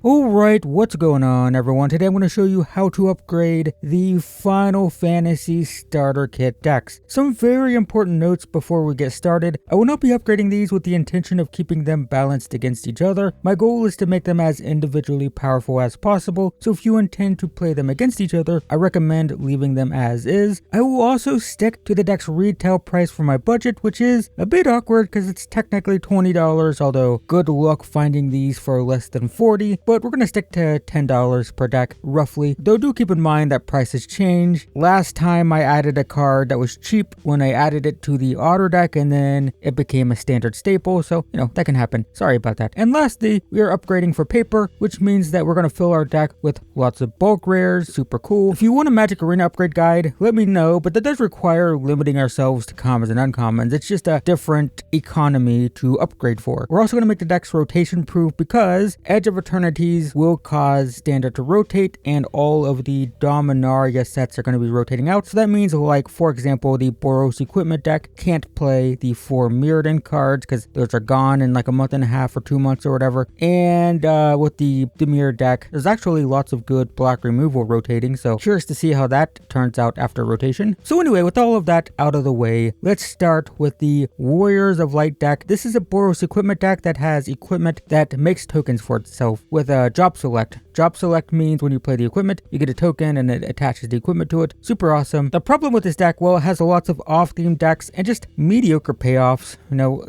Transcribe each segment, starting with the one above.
Alright, what's going on everyone? Today I'm going to show you how to upgrade the Final Fantasy Starter Kit decks. Some very important notes before we get started. I will not be upgrading these with the intention of keeping them balanced against each other. My goal is to make them as individually powerful as possible, so if you intend to play them against each other, I recommend leaving them as is. I will also stick to the deck's retail price for my budget, which is a bit awkward because it's technically $20, although good luck finding these for less than $40. But we're going to stick to $10 per deck, roughly. Though do keep in mind that prices change. Last time I added a card that was cheap when I added it to the auto deck, and then it became a standard staple, so, that can happen. Sorry about that. And lastly, we are upgrading for paper, which means that we're going to fill our deck with lots of bulk rares, super cool. If you want a Magic Arena upgrade guide, let me know, but that does require limiting ourselves to commons and uncommons. It's just a different economy to upgrade for. We're also going to make the decks rotation proof because Edge of Eternity will cause standard to rotate, and all of the Dominaria sets are going to be rotating out. So that means, like, for example, the Boros equipment deck can't play the 4 Mirrodin cards because those are gone in like a month and a half or 2 months or whatever. And with the Dimir deck, there's actually lots of good block removal rotating, so curious to see how that turns out after rotation. So anyway, with all of that out of the way, let's start with the Warriors of Light deck. This is a Boros equipment deck that has equipment that makes tokens for itself with job select. Job select means when you play the equipment, you get a token and it attaches the equipment to it. Super awesome. The problem with this deck, well, it has lots of off-theme decks and just mediocre payoffs.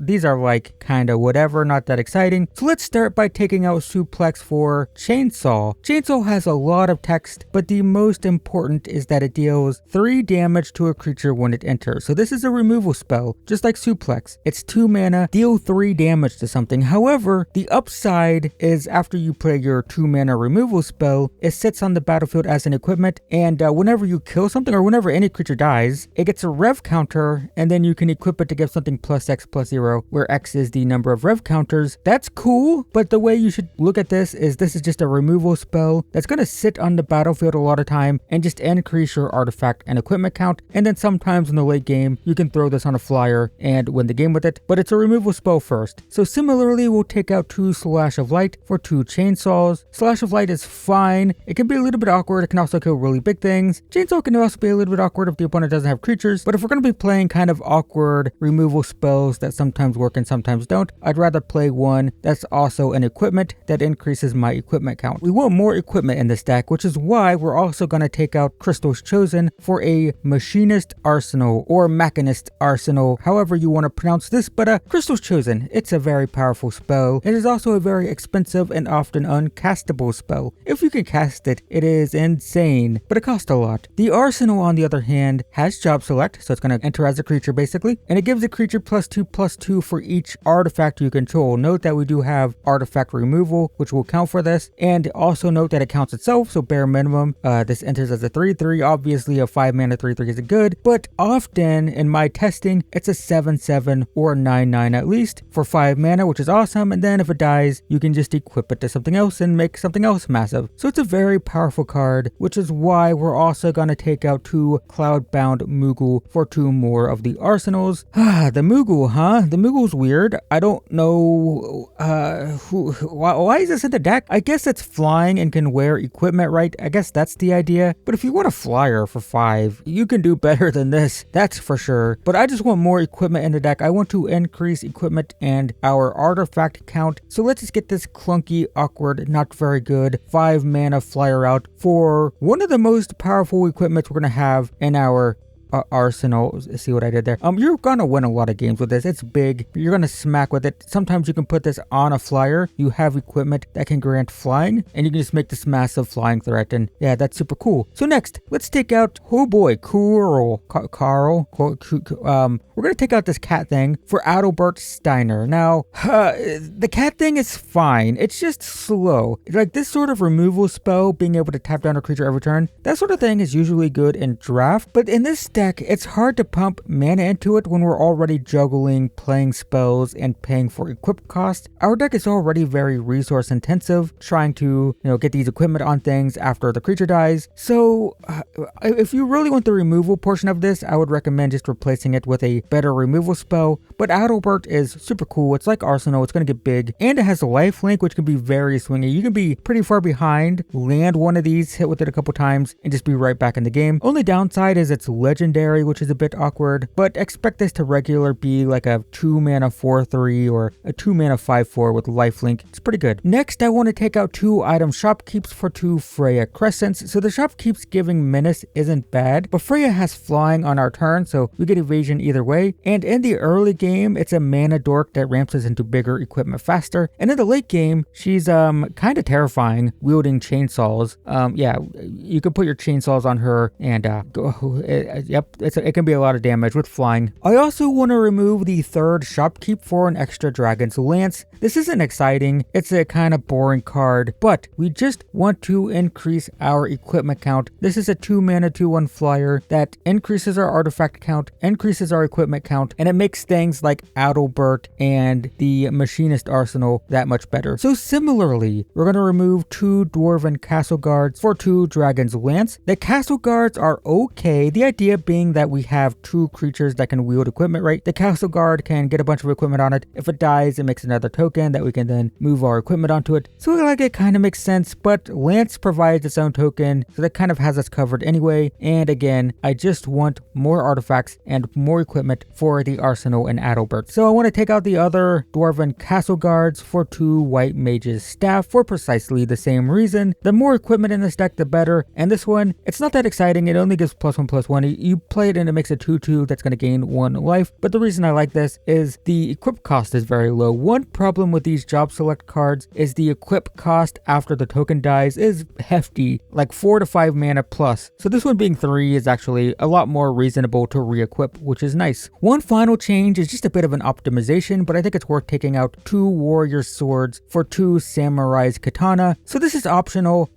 These are like kind of whatever, not that exciting. So let's start by taking out Suplex for Chainsaw. Chainsaw has a lot of text, but the most important is that it deals 3 damage to a creature when it enters. So this is a removal spell, just like Suplex. It's 2 mana, deal 3 damage to something. However, the upside is after you play your 2 mana removal spell, it sits on the battlefield as an equipment, and whenever you kill something or whenever any creature dies, it gets a rev counter, and then you can equip it to give something +X+0, where X is the number of rev counters. That's cool, but the way you should look at this is just a removal spell that's going to sit on the battlefield a lot of time and just increase your artifact and equipment count, and then sometimes in the late game, you can throw this on a flyer and win the game with it, but it's a removal spell first. So similarly, we'll take out 2 Slash of Light for 2 Chainsaws. Slash of Light is fine. It can be a little bit awkward. It can also kill really big things. Chainsaw can also be a little bit awkward if the opponent doesn't have creatures, but if we're going to be playing kind of awkward removal spells that sometimes work and sometimes don't, I'd rather play one that's also an equipment that increases my equipment count. We want more equipment in this deck, which is why we're also going to take out Crystal's Chosen for a Machinist Arsenal or Machinist Arsenal, however you want to pronounce this, but Crystal's Chosen, it's a very powerful spell. It is also a very expensive and often uncastable spell. If you can cast it, it is insane, but it costs a lot. The Arsenal, on the other hand, has job select, so it's going to enter as a creature basically, and it gives a creature +2/+2 for each artifact you control. Note that we do have artifact removal, which will count for this, and also note that it counts itself, so bare minimum, this enters as a 3/3. Obviously a 5 mana 3/3 isn't good, but often in my testing, it's a 7/7 or 9/9 at least for 5 mana, which is awesome, and then if it dies, you can just equip it to something else and make something else massive. So it's a very powerful card, which is why we're also going to take out 2 Cloudbound Moogle for 2 more of the arsenals. The Moogle, huh? The Moogle's weird. I don't know why is this in the deck? I guess it's flying and can wear equipment, right? I guess that's the idea. But if you want a flyer for 5, you can do better than this, that's for sure. But I just want more equipment in the deck. I want to increase equipment and our artifact count. So let's just get this clunky, awkward, not very good 5 mana flyer out for one of the most powerful equipments we're going to have in our arsenal. See what I did there? You're gonna win a lot of games with this. It's big. You're gonna smack with it. Sometimes you can put this on a flyer. You have equipment that can grant flying, and you can just make this massive flying threat, and yeah, that's super cool. So next, let's take out, oh boy, Carl. We're gonna take out this cat thing for Adalbert Steiner. Now, the cat thing is fine. It's just slow. Like this sort of removal spell, being able to tap down a creature every turn, that sort of thing is usually good in draft, but in this deck, deck, it's hard to pump mana into it when we're already juggling playing spells and paying for equip cost. Our deck is already very resource intensive, trying to, get these equipment on things after the creature dies. So if you really want the removal portion of this, I would recommend just replacing it with a better removal spell. But Overlord is super cool. It's like Arsenal, it's going to get big, and it has a lifelink, which can be very swingy. You can be pretty far behind, land one of these, hit with it a couple times, and just be right back in the game. Only downside is it's legendary, which is a bit awkward, but expect this to regular be like a 2 mana 4/3 or a 2 mana 5/4 with lifelink. It's pretty good. Next, I want to take out 2 item shopkeeps for 2 Freya Crescents. So the shopkeeps giving menace isn't bad, but Freya has flying on our turn, so we get evasion either way. And in the early game, it's a mana dork that ramps us into bigger equipment faster. And in the late game, she's kind of terrifying, wielding chainsaws. Yeah, you can put your chainsaws on her and it can be a lot of damage with flying. I also want to remove the 3rd shopkeep for an extra Dragon's Lance. This isn't exciting, it's a kind of boring card, but we just want to increase our equipment count. This is a 2 mana 2/1 flyer that increases our artifact count, increases our equipment count, and it makes things like Overlord and the Machinist Arsenal that much better. So similarly, we're going to remove 2 Dwarven Castle Guards for 2 Dragon's Lance. The Castle Guards are okay, the idea being that we have 2 creatures that can wield equipment, right? The Castle Guard can get a bunch of equipment on it. If it dies, it makes another token that we can then move our equipment onto it. So like it kind of makes sense, but Lance provides its own token, so that kind of has us covered anyway. And again, I just want more artifacts and more equipment for the Arsenal and Overlord. So I want to take out the other Dwarven Castle Guards for 2 White Mage's Staff for precisely the same reason. The more equipment in this deck, the better. And this one, it's not that exciting. It only gives +1/+1. You play it and it makes a 2/2 that's going to gain 1 life. But the reason I like this is the equip cost is very low. One problem with these job select cards is the equip cost after the token dies is hefty, like 4 to 5 mana plus. So this one being 3 is actually a lot more reasonable to re-equip, which is nice. One final change is just a bit of an optimization, but I think it's worth taking out 2 Warrior Swords for 2 Samurai's Katana. So this is optional.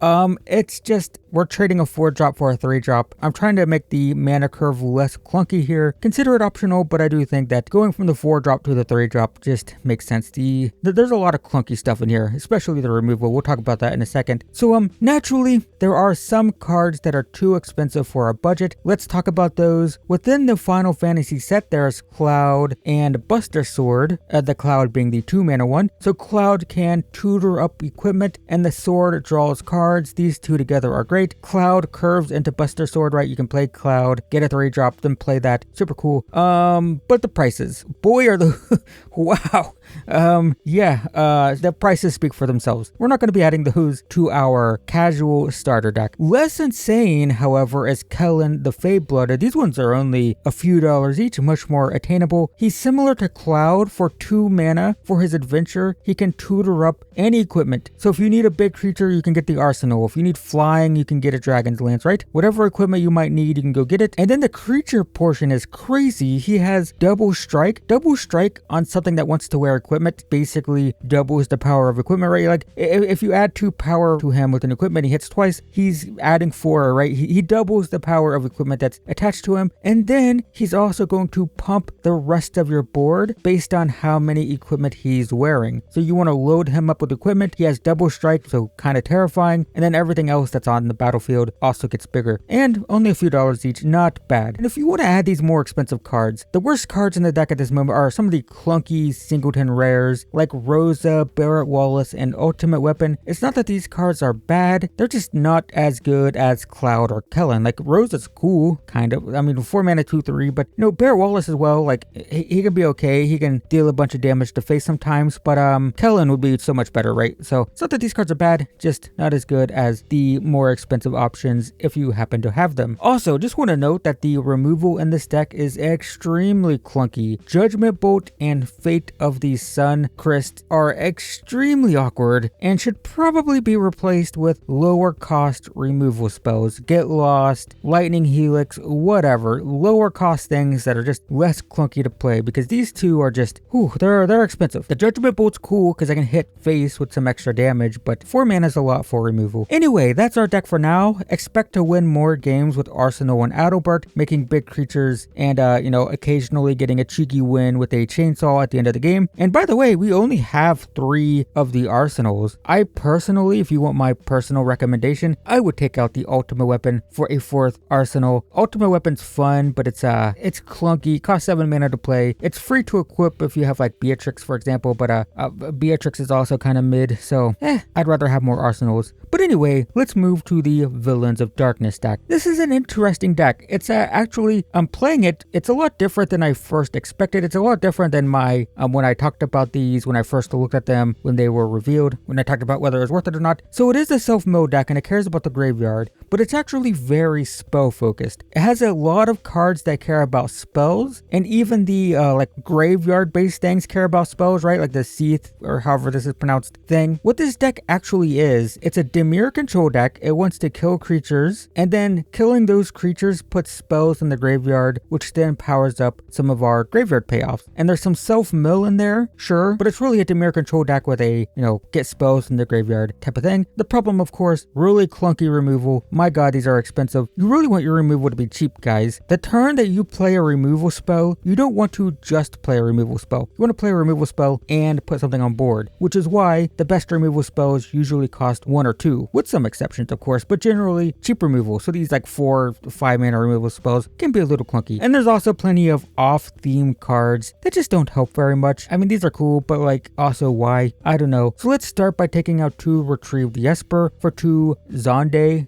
It's just we're trading a 4-drop for a 3-drop. I'm trying to make the mana curve less clunky here. Consider it optional, but I do think that going from the 4-drop to the 3-drop just makes sense. There's a lot of clunky stuff in here, especially the removal. We'll talk about that in a second. So naturally, there are some cards that are too expensive for our budget. Let's talk about those. Within the Final Fantasy set, there's Cloud and Buster Sword, the Cloud being the 2 mana one. So Cloud can tutor up equipment and the sword draws cards. These two together are great. Cloud curves into Buster Sword, right? You can play Cloud, get a 3-drop, then play that. Super cool. But the prices, boy, are the wow. The prices speak for themselves. We're not going to be adding those to our casual starter deck. Less insane, however, is Kellen the Fade-Blooded. These ones are only a few dollars each, much more attainable. He's similar to Cloud for 2 mana. For his adventure, he can tutor up any equipment. So if you need a big creature, you can get the Arsenal. If you need flying, you can get a Dragon's Lance, right? Whatever equipment you might need, you can go get it. And then the creature portion is crazy. He has double strike. Double strike on something that wants to wear equipment basically doubles the power of equipment, right? Like if you add 2 power to him with an equipment, he hits twice, he's adding 4, right? He doubles the power of equipment that's attached to him. And then he's also going to pump the rest of your board based on how many equipment he's wearing. So you want to load him up with equipment. He has double strike, so kind of terrifying. And then everything else that's on the battlefield also gets bigger. And only a few dollars each, not bad. And if you want to add these more expensive cards, the worst cards in the deck at this moment are some of the clunky singleton rares like Rosa, Barrett Wallace, and Ultimate Weapon. It's not that these cards are bad, they're just not as good as Cloud or Kellen. Like Rosa's cool, kind of. I mean, 4 mana 2/3, but Barrett Wallace as well, like he can be okay. He can deal a bunch of damage to face sometimes, but Kellen would be so much better, right? So it's not that these cards are bad, just not as good as the more expensive options if you happen to have them. Also, just want to note that the removal in this deck is extremely clunky. Judgment Bolt and Fate of the these Sun Crysts are extremely awkward and should probably be replaced with lower cost removal spells. Get Lost, Lightning Helix, whatever. Lower cost things that are just less clunky to play, because these two are just, they're expensive. The Judgment Bolt's cool because I can hit face with some extra damage, but 4 mana is a lot for removal. Anyway, that's our deck for now. Expect to win more games with Arsenal and Adalbert, making big creatures and, occasionally getting a cheeky win with a chainsaw at the end of the game. And by the way, we only have 3 of the arsenals. I personally, if you want my personal recommendation, I would take out the Ultimate Weapon for a 4th arsenal. Ultimate Weapon's fun, but it's clunky, costs 7 mana to play. It's free to equip if you have like Beatrix, for example, but Beatrix is also kind of mid, so I'd rather have more arsenals. But anyway, let's move to the Villains of Darkness deck. This is an interesting deck. It's actually, I'm playing it, it's a lot different than I first expected. It's a lot different than my, when I talked about these, when I first looked at them, when they were revealed, when I talked about whether it was worth it or not. So it is a self-mill deck and it cares about the graveyard, but it's actually very spell focused. It has a lot of cards that care about spells, and even the like graveyard based things care about spells, right? Like the Scythe, or however this is pronounced, thing. What this deck actually is, it's a Dimir control deck. It wants to kill creatures, and then killing those creatures puts spells in the graveyard, which then powers up some of our graveyard payoffs. And there's some self-mill in there, sure, but it's really a Dimir control deck with a, get spells in the graveyard type of thing. The problem, of course, really clunky removal. My god, these are expensive. You really want your removal to be cheap, guys. The turn that you play a removal spell, you don't want to just play a removal spell. You want to play a removal spell and put something on board, which is why the best removal spells usually cost 1 or 2, with some exceptions, of course, but generally cheap removal. So these like 4 to 5 mana removal spells can be a little clunky. And there's also plenty of off-theme cards that just don't help very much. I mean, these are cool, but like, also why? I don't know. So let's start by taking out 2 Retrieve the Esper for 2 Zande.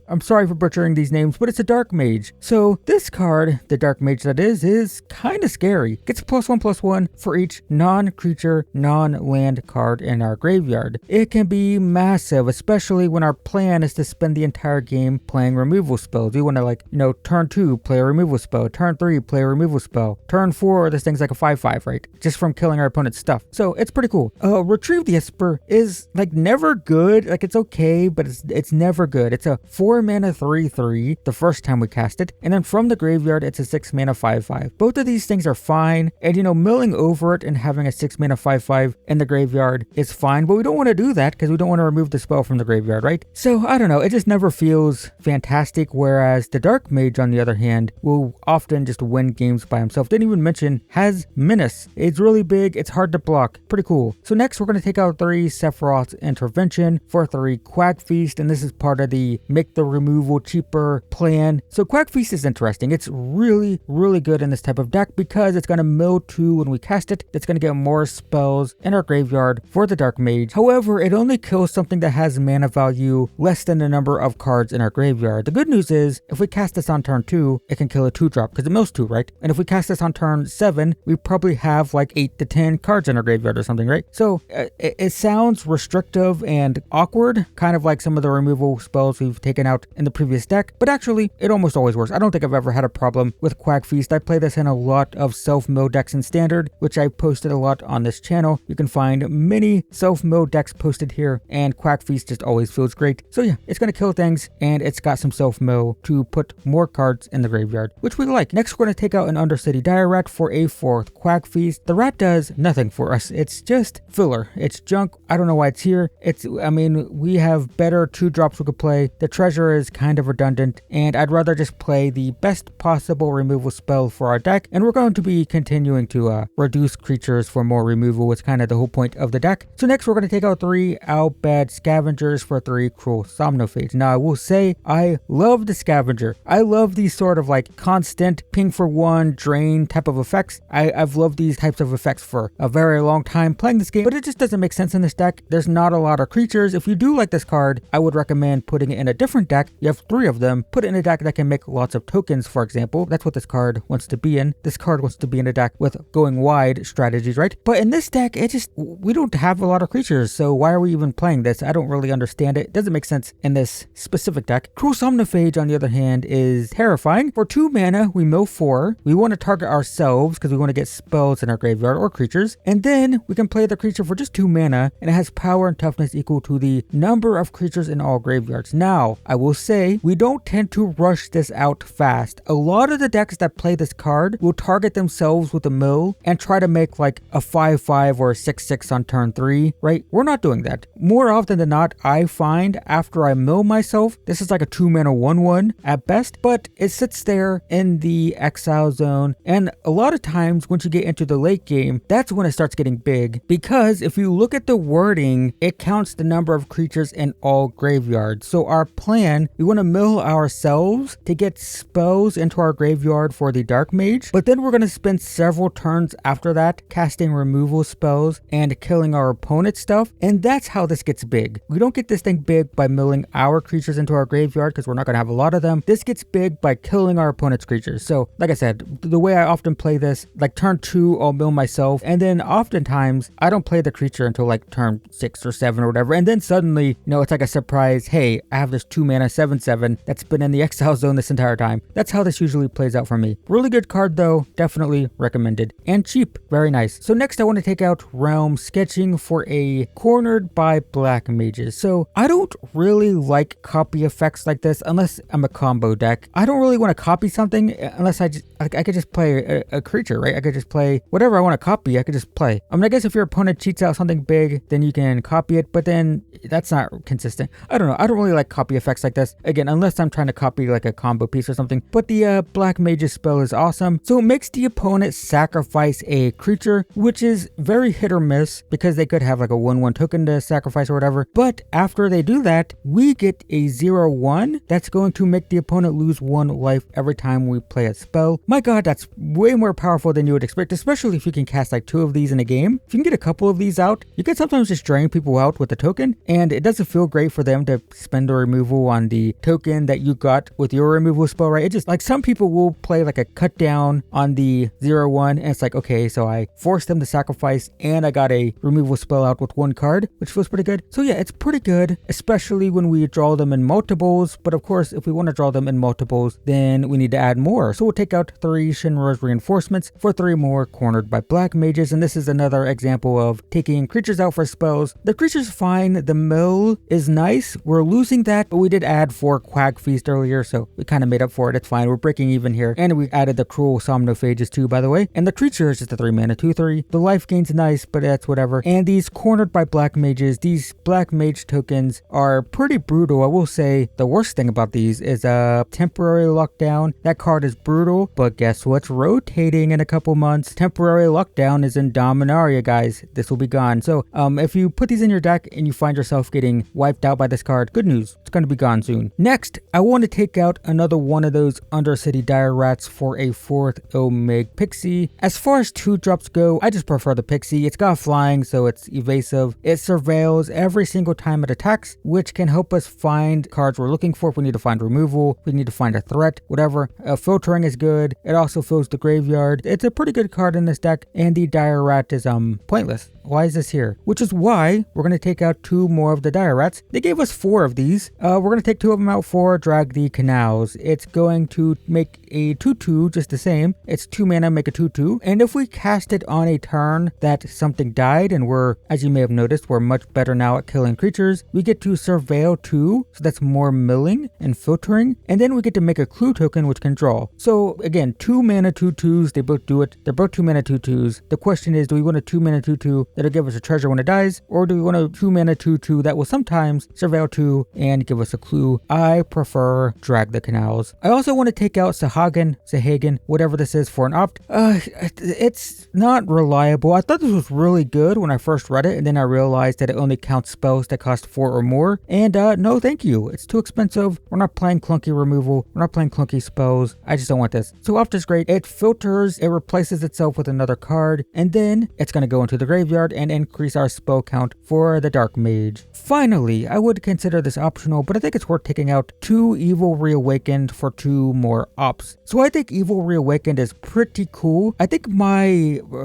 I'm sorry for butchering these names, but it's a Dark Mage. So this card, the Dark Mage that is kind of scary. Gets +1/+1 for each non-creature, non-land card in our graveyard. It can be massive, especially when our plan is to spend the entire game playing removal spells. We want to turn 2, play a removal spell. Turn 3, play a removal spell. Turn 4, this thing's like a 5/5, right? Just from killing our opponent's stuff. So it's pretty cool. Retrieve the Esper is like never good. Like it's okay, but it's never good. It's a 4 mana 3/3 the first time we cast it, and then from the graveyard it's a 6 mana 5/5. Both of these things are fine, and milling over it and having a 6 mana 5/5 in the graveyard is fine, but we don't want to do that because we don't want to remove the spell from the graveyard, right? So I don't know, it just never feels fantastic, whereas the Dark Mage on the other hand will often just win games by himself. Didn't even mention has Menace. It's really big, it's hard to block, pretty cool. So next we're going to take out 3 Sephros Intervention for 3 Quack Feast, and this is part of the make the removal cheaper plan. So Quack Feast is interesting. It's really, really good in this type of deck because it's going to mill 2 when we cast it. It's going to get more spells in our graveyard for the Dark Mage. However, it only kills something that has mana value less than the number of cards in our graveyard. The good news is, if we cast this on turn 2, it can kill a 2-drop because it mills 2, right? And if we cast this on turn 7, we probably have like 8 to 10 cards in our graveyard or something, right? So it sounds restrictive and awkward, kind of like some of the removal spells we've taken out in the previous deck, but actually it almost always works. I don't think I've ever had a problem with Quack Feast. I play this in a lot of self-mill decks in Standard, which I posted a lot on this channel. You can find many self-mill decks posted here, and Quack Feast just always feels great. So yeah, it's going to kill things, and it's got some self-mill to put more cards in the graveyard, which we like. Next, we're going to take out an Undercity Dire Rat for a 4th Quack Feast. The rat does nothing for us. It's just filler. It's junk. I don't know why it's here. We have better 2-drops we could play. The treasure is kind of redundant, and I'd rather just play the best possible removal spell for our deck, and we're going to be continuing to reduce creatures for more removal. It's kind of the whole point of the deck. So next we're going to take out 3 Albad Scavengers for 3 Cruel Somnophage. Now I will say I love the Scavenger. I love these sort of like constant ping for 1 drain type of effects. I've loved these types of effects for a very long time playing this game, but it just doesn't make sense in this deck. There's not a lot of creatures. If you do like this card, I would recommend putting it in a different deck. You have 3 of them. Put it in a deck that can make lots of tokens, for example. That's what this card wants to be in. This card wants to be in a deck with going wide strategies, right? But in this deck, we don't have a lot of creatures, so why are we even playing this? I don't really understand it. It doesn't make sense in this specific deck. Cruel Somnophage, on the other hand, is terrifying. For 2 mana, we mill 4. We want to target ourselves because we want to get spells in our graveyard, or creatures, and then we can play the creature for just 2 mana, and it has power and toughness equal to the number of creatures in all graveyards. Now, I will say, we don't tend to rush this out fast. A lot of the decks that play this card will target themselves with a mill and try to make like a 5/5 or a 6/6 on turn 3, right? We're not doing that. More often than not, I find after I mill myself, this is like a 2 mana 1/1 at best, but it sits there in the exile zone, and a lot of times once you get into the late game, that's when it starts getting big, because if you look at the wording, it counts the number of creatures in all graveyards. So our plan, we want to mill ourselves to get spells into our graveyard for the Dark Mage, but then we're going to spend several turns after that casting removal spells and killing our opponent's stuff, and that's how this gets big. We don't get this thing big by milling our creatures into our graveyard because we're not going to have a lot of them. This gets big by killing our opponent's creatures. So like I said, the way I often play this, like turn 2 I'll mill myself, and then oftentimes I don't play the creature until like turn 6 or 7 or whatever, and then suddenly, you know, it's like a surprise, hey, I have this 2 mana 7/7 that's been in the exile zone this entire time. That's how this usually plays out for me. Really good card though, definitely recommended, and cheap, very nice. So next I want to take out Realm Sketching for a Cornered by Black Mages. So I don't really like copy effects like this unless I'm a combo deck. I don't really want to copy something unless I could just play a creature, right? I could just play whatever I want to copy, I could just play. I mean, I guess if your opponent cheats out something big, then you can copy it, but then that's not consistent. I don't know. I don't really like copy effects like this. Again, unless I'm trying to copy like a combo piece or something. But the Black Mage's spell is awesome. So it makes the opponent sacrifice a creature, which is very hit or miss because they could have like a 1/1 token to sacrifice or whatever. But after they do that, we get a 0/1 that's going to make the opponent lose 1 life every time we play a spell. My god, that's way more powerful than you would expect, especially if you can cast like 2 of these in a game. If you can get a couple of these out, you can sometimes just drain people out with a token, and it doesn't feel great for them to spend the removal on the token that you got with your removal spell, right? It just, like, some people will play like a cut down on the 0/1, and it's like, okay, so I forced them to sacrifice and I got a removal spell out with 1 card, which feels pretty good. So yeah, it's pretty good, especially when we draw them in multiples, but of course, if we want to draw them in multiples, then we need to add more. So we'll take out 3 Shinra's Reinforcements for 3 more Cornered by Black Mages, and this is another example of taking creatures out for spells. The creature's fine, the mill is nice, we're losing that, but we did add 4 Quag Feast earlier, so we kind of made up for it, it's fine, we're breaking even here. And we added the Cruel Somnophages too, by the way, and the creature is just a 3 mana 2/3. The life gain's nice, but that's whatever. And these Cornered by Black Mages, these Black Mage tokens are pretty brutal. I will say the worst thing about these is a temporary lockdown. That card is brutal, but guess what's rotating in a couple months? Temporary lockdown is in Dominaria, guys. This will be gone. So if you put these in your deck and you find yourself getting wiped out by this card, good news, it's going to be gone soon. Next, I want to take out another one of those Undercity Dire Rats for a 4th Omega Pixie. As far as 2-drops go, I just prefer the Pixie. It's got flying, so it's evasive. It surveils every single time it attacks, which can help us find cards we're looking for. If we need to find removal, we need to find a threat, whatever. Filtering is good. It also fills the graveyard. It's a pretty good card in this deck, and the Dire Rat is pointless. Why is this here? Which is why we're going to take out 2 more of the Dire Rats. They gave us 4 of these. We're going to take 2 of them out for Drag the Canals. It's going to make a 2/2 just the same. It's 2 mana, make a 2/2. And if we cast it on a turn that something died, and we're, as you may have noticed, we're much better now at killing creatures, we get to Surveil 2, so that's more milling and filtering. And then we get to make a clue token which can draw. So again, 2 mana 2/2s, they both do it. They're both 2 mana 2/2s. The question is, do we want a 2 mana 2/2 that'll give us a treasure when it dies, or do we want a 2 mana 2/2 that will sometimes Surveil 2 and give us a clue? I prefer Drag the Canals. I also want to take out Sahagen, whatever this is, for an opt. It's not reliable. I thought this was really good when I first read it, and then I realized that it only counts spells that cost 4 or more, and no thank you. It's too expensive. We're not playing clunky removal. We're not playing clunky spells. I just don't want this. So opt is great. It filters, it replaces itself with another card, and then it's going to go into the graveyard. graveyard and increase our spell count for the Dark Mage. Finally, I would consider this optional, but I think it's worth taking out 2 Evil Reawakened for 2 more ops. So I think Evil Reawakened is pretty cool. I think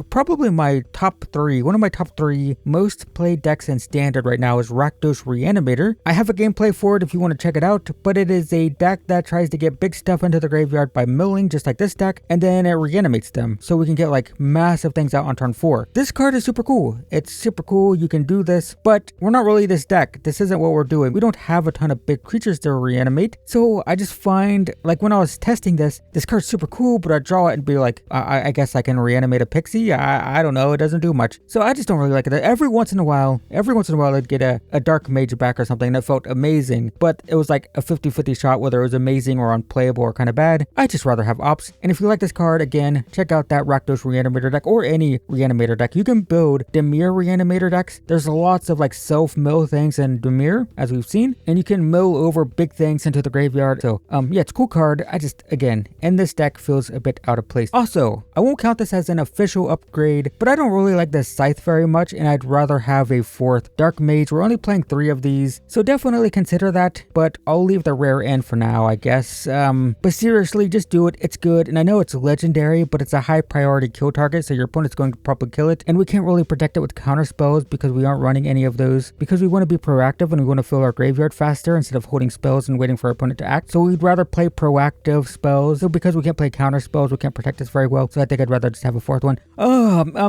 probably my top 3, one of my top 3 most played decks in Standard right now is Rakdos Reanimator. I have a gameplay for it if you want to check it out, but it is a deck that tries to get big stuff into the graveyard by milling, just like this deck, and then it reanimates them, so we can get like massive things out on turn 4. This card is super cool. It's super cool, you can do this, but we're not really this deck. This isn't what we're doing. We don't have a ton of big creatures to reanimate, so I just find, like when I was testing this card's super cool, but I draw it and be like, I guess I can reanimate a Pixie? I don't know, it doesn't do much. So I just don't really like it. Every once in a while, I'd get a Dark Mage back or something that felt amazing, but it was like a 50-50 shot whether it was amazing or unplayable or kind of bad. I'd just rather have ops. And if you like this card, again, check out that Rakdos Reanimator deck or any Reanimator deck. You can build Dimir Reanimator decks. There's lots of like self-mill things in Dimir, as we've seen, and you can mill over big things into the graveyard. So yeah, it's a cool card. I just, again, in this deck feels a bit out of place. Also, I won't count this as an official upgrade, but I don't really like the Scythe very much, and I'd rather have a 4th Dark Mage. We're only playing 3 of these, so definitely consider that, but I'll leave the rare in for now, I guess. But seriously, just do it. It's good, and I know it's legendary, but it's a high priority kill target, so your opponent's going to probably kill it, and we can't really protect it with counter spells because we aren't running any of those, because we want to be proactive and we want to fill our graveyard faster instead of holding spells and waiting for our opponent to act. So we'd rather play proactive spells. So because we can't play counter spells, we can't protect us very well, so I think I'd rather just have a 4th one.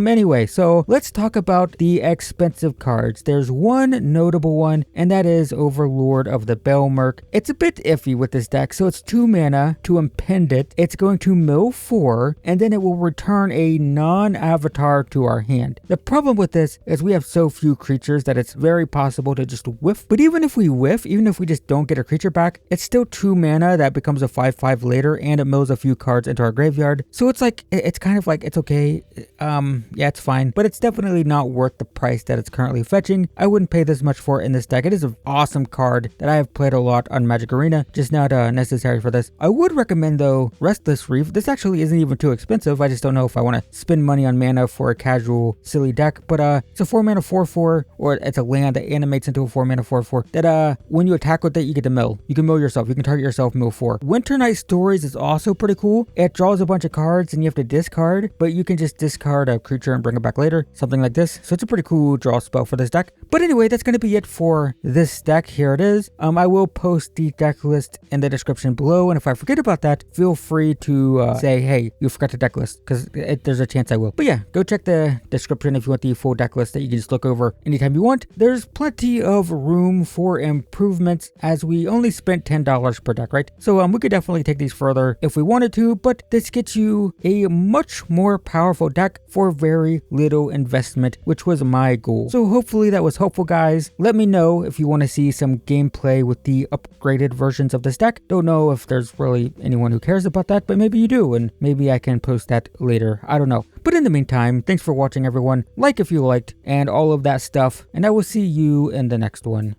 Anyway, so let's talk about the expensive cards. There's one notable one, and that is Overlord of the Belmerk. It's a bit iffy with this deck, so it's 2 mana to impend it. It's going to mill 4, and then it will return a non-avatar to our hand. The problem with this is we have so few creatures that it's very possible to just whiff, but even if we whiff, even if we just don't get a creature back, it's still 2 mana that becomes a 5/5 later, and it mills a few cards into our graveyard. So it's like, it's kind of like, it's okay. Yeah, it's fine, but it's definitely not worth the price that it's currently fetching. I wouldn't pay this much for it in this deck. It is an awesome card that I have played a lot on Magic Arena, just not necessary for this. I would recommend though Restless Reef. This actually isn't even too expensive. I just don't know if I want to spend money on mana for a casual silly deck, but it's a 4 mana 4/4, or it's a land that animates into a 4 mana 4/4 that when you attack with it, you get to mill. You can mill yourself. You can target yourself, mill 4. Winter Night Stories is also pretty cool. It draws a bunch of cards and you have to discard, but you can just discard a creature and bring it back later, something like this. So it's a pretty cool draw spell for this deck. But anyway, that's going to be it for this deck. Here it is. I will post the deck list in the description below, and if I forget about that, feel free to say, hey, you forgot the deck list, because there's a chance I will. But yeah, go check the description if you want the full deck list that you can just look over anytime you want. There's plenty of room for improvements, as we only spent $10 per deck, right? So we could definitely take these further if we wanted to, but this gets you a much more powerful deck for very little investment, which was my goal. So hopefully that was helpful, guys. Let me know if you want to see some gameplay with the upgraded versions of this deck. Don't know if there's really anyone who cares about that, but maybe you do, and maybe I can post that later. I don't know. But in the meantime, thanks for watching, everyone. Like if you liked, and all of that stuff, and I will see you in the next one.